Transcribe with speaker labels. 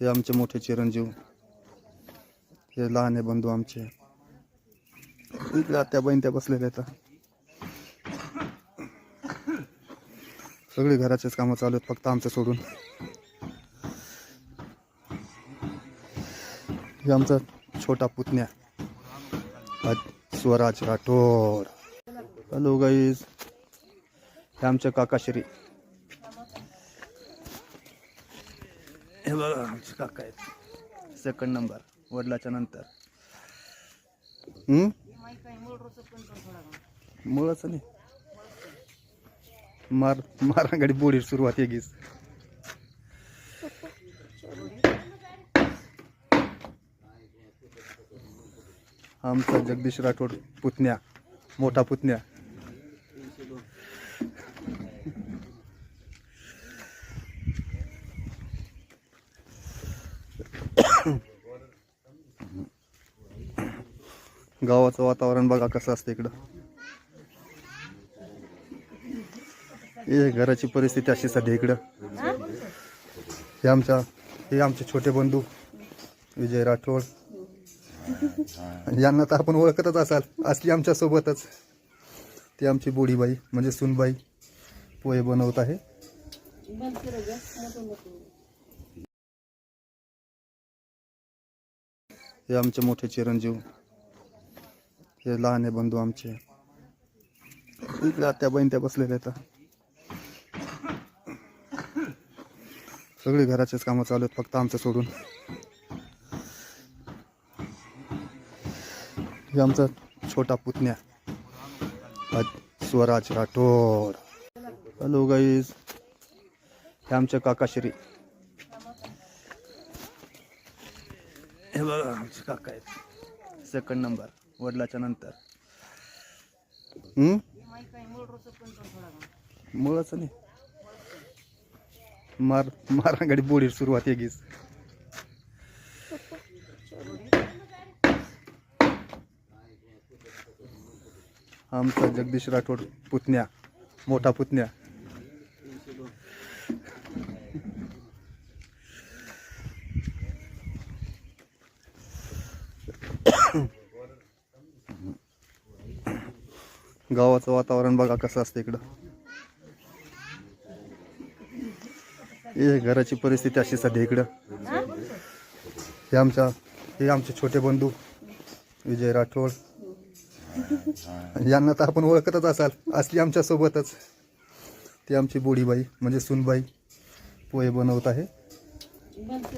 Speaker 1: हे आमचे मोठे चिरंजीव, हे लहान बंधू आमचे. इकडे आत्या बहीण त्या बसलेल्या आहेत. सगळे घराचेच कामं चालू आहेत फक्त आमचं सोडून. हे आमचा छोटा पुतण्या स्वराज राठोड. हॅलो गाईज, हे आमचे काकाश्री. हे बघा आमचे काका आहेत, सेकंड नंबर वडिलाच्या नंतर. मुळच नाही मारांगाडी बोडी सुरुवात येगीच. आमचा जगदीश राठोड पुतण्या, मोठा पुतण्या. गावाचं वातावरण बघा कसं असतं इकडं. हे घराची परिस्थिती अशी सध्या इकडं. हे आमचे छोटे बंधू विजय राठोड. यांना तर आपण ओळखतच असाल, असली आमच्या सोबतच. ती आमची बोडीबाई म्हणजे सुनबाई पोहे बनवत आहे. हे आमचे मोठे चिरंजीव, हे लहान बंधू आमचे. इकडे आत्या बहीण त्या बसलेल्या आहेत. सगळे घराचेच कामं चालू आहेत फक्त आमचं सोडून. हे आमचा छोटा पुतण्या स्वराज राठोड. हॅलो गाईज, हे आमचे काकाश्री. हे बघा आमचे काका आहेत, सेकंड नंबर वडिलाच्या नंतर. मुळच नाही मारांगाडी बोडी सुरुवात येगीच. आमचा जगदीश राठोड पुतण्या, मोठा पुतण्या. गावाचं वातावरण बघा कसं असतं इकडं. हे घराची परिस्थिती अशी सध्या इकडं. हे आमचे छोटे बंधू विजय राठोड. यांना तर आपण ओळखतच असाल, असली आमच्या सोबतच. ती आमची बोडीबाई म्हणजे सुनबाई पोहे बनवत आहे.